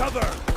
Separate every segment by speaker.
Speaker 1: cover!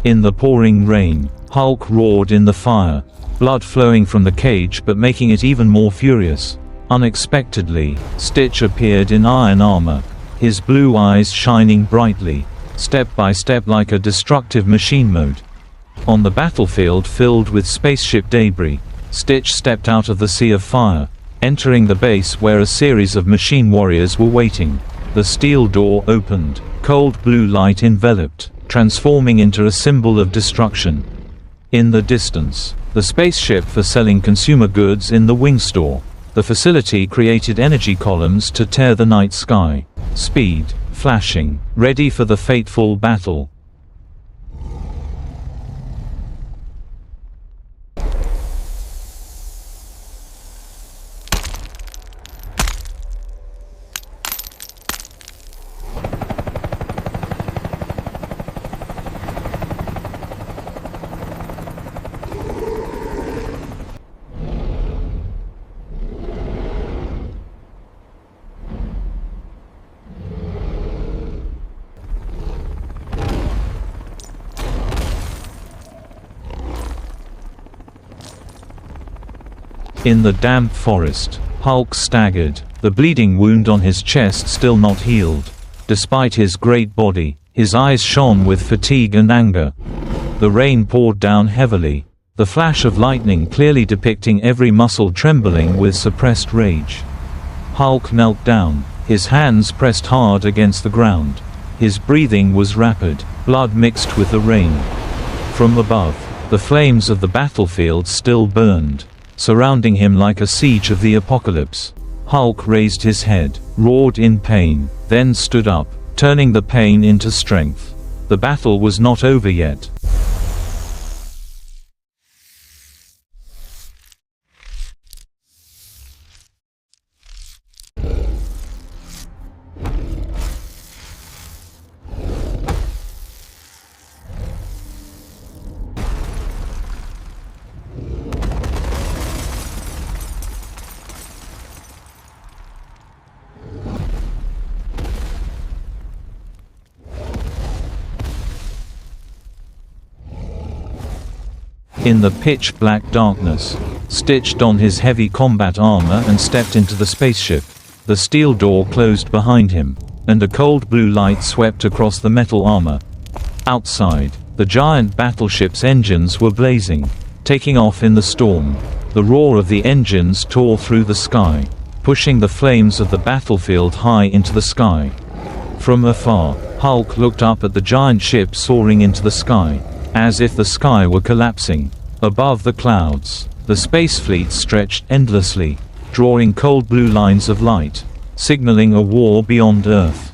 Speaker 2: In the pouring rain, Hulk roared in the fire, blood flowing from the cage but making it even more furious. Unexpectedly, Stitch appeared in iron armor, his blue eyes shining brightly, step by step like a destructive machine mode. On the battlefield filled with spaceship debris, Stitch stepped out of the sea of fire, entering the base where a series of machine warriors were waiting. The steel door opened, cold blue light enveloped, transforming into a symbol of destruction. In the distance, the spaceship for selling consumer goods in the wing store. The facility created energy columns to tear the night sky. Speed, flashing, ready for the fateful battle. In the damp forest, Hulk staggered, the bleeding wound on his chest still not healed. Despite his great body, his eyes shone with fatigue and anger. The rain poured down heavily, the flash of lightning clearly depicting every muscle trembling with suppressed rage. Hulk knelt down, his hands pressed hard against the ground. His breathing was rapid, blood mixed with the rain. From above, the flames of the battlefield still burned, surrounding him like a siege of the apocalypse. Hulk raised his head, roared in pain, then stood up, turning the pain into strength. The battle was not over yet. In the pitch-black darkness, Stitch donned his heavy combat armor and stepped into the spaceship. The steel door closed behind him, and a cold blue light swept across the metal armor. Outside, the giant battleship's engines were blazing, taking off in the storm. The roar of the engines tore through the sky, pushing the flames of the battlefield high into the sky. From afar, Hulk looked up at the giant ship soaring into the sky, as if the sky were collapsing. Above the clouds, the space fleet stretched endlessly, drawing cold blue lines of light, signaling a war beyond Earth.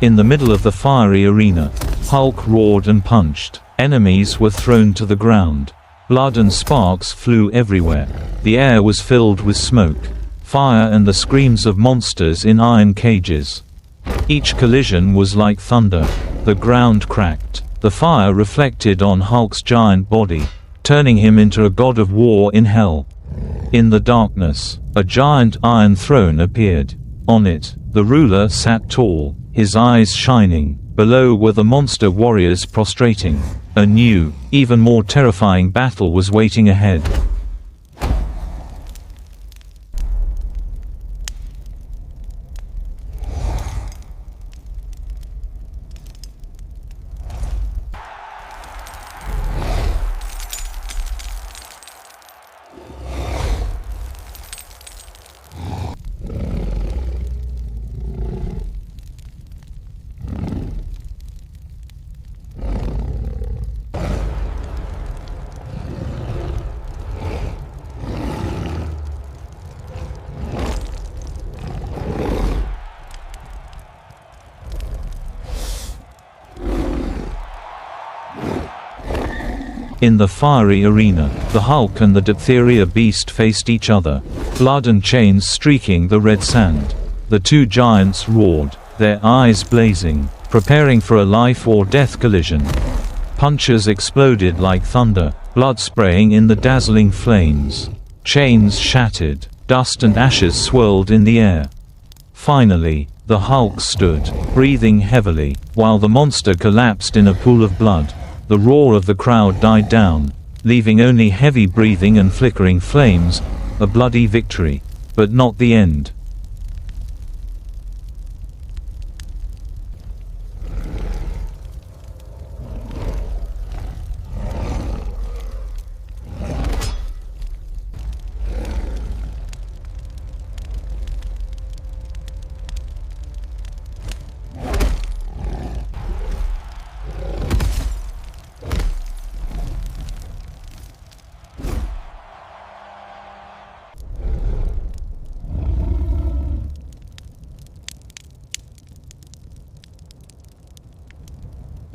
Speaker 2: In the middle of the fiery arena, Hulk roared and punched. Enemies were thrown to the ground. Blood and sparks flew everywhere. The air was filled with smoke, fire and the screams of monsters in iron cages. Each collision was like thunder. The ground cracked. The fire reflected on Hulk's giant body, turning him into a god of war in hell. In the darkness, a giant iron throne appeared. On it, the ruler sat tall, his eyes shining. Below were the monster warriors prostrating. A new, even more terrifying battle was waiting ahead. In the fiery arena, the Hulk and the diphtheria beast faced each other, blood and chains streaking the red sand. The two giants roared, their eyes blazing, preparing for a life-or-death collision. Punches exploded like thunder, blood spraying in the dazzling flames. Chains shattered, dust and ashes swirled in the air. Finally, the Hulk stood, breathing heavily, while the monster collapsed in a pool of blood. The roar of the crowd died down, leaving only heavy breathing and flickering flames, a bloody victory, but not the end.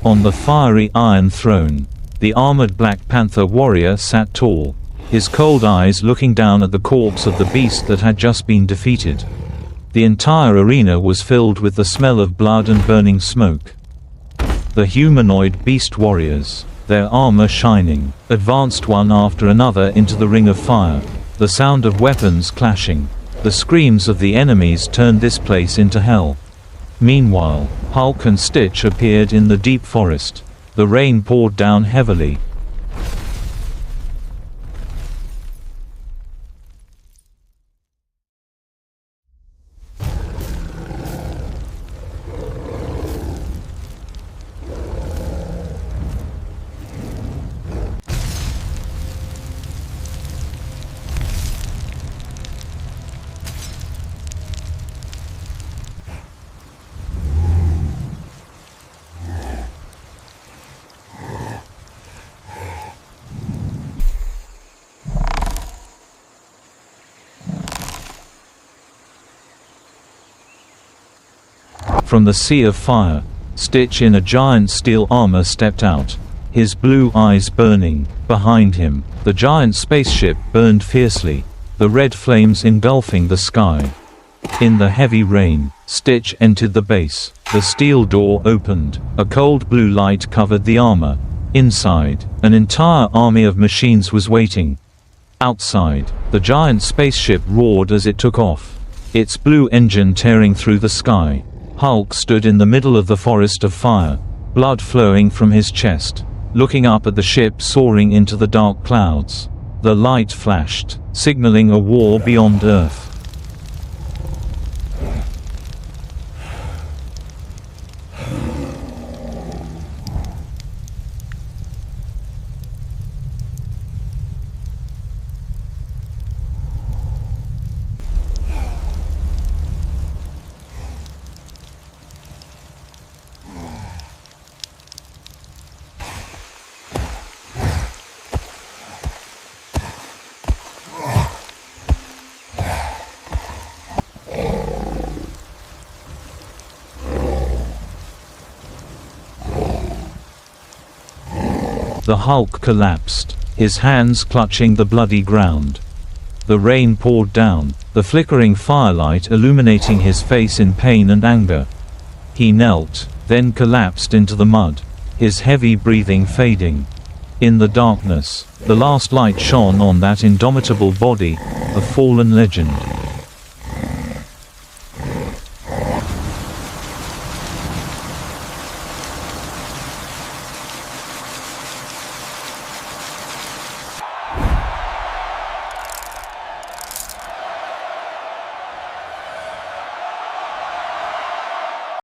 Speaker 2: On the fiery iron throne, the armored Black Panther warrior sat tall, his cold eyes looking down at the corpse of the beast that had just been defeated. The entire arena was filled with the smell of blood and burning smoke. The humanoid beast warriors, their armor shining, advanced one after another into the ring of fire, the sound of weapons clashing. The screams of the enemies turned this place into hell. Meanwhile, Hulk and Stitch appeared in the deep forest. The rain poured down heavily. From the sea of fire, Stitch in a giant steel armor stepped out, his blue eyes burning. Behind him, the giant spaceship burned fiercely, the red flames engulfing the sky. In the heavy rain, Stitch entered the base. The steel door opened, a cold blue light covered the armor. Inside, an entire army of machines was waiting. Outside, the giant spaceship roared as it took off, its blue engine tearing through the sky. Hulk stood in the middle of the forest of fire, blood flowing from his chest, looking up at the ship soaring into the dark clouds. The light flashed, signaling a war beyond Earth. The Hulk collapsed, his hands clutching the bloody ground. The rain poured down, the flickering firelight illuminating his face in pain and anger. He knelt, then collapsed into the mud, his heavy breathing fading. In the darkness, the last light shone on that indomitable body, a fallen legend.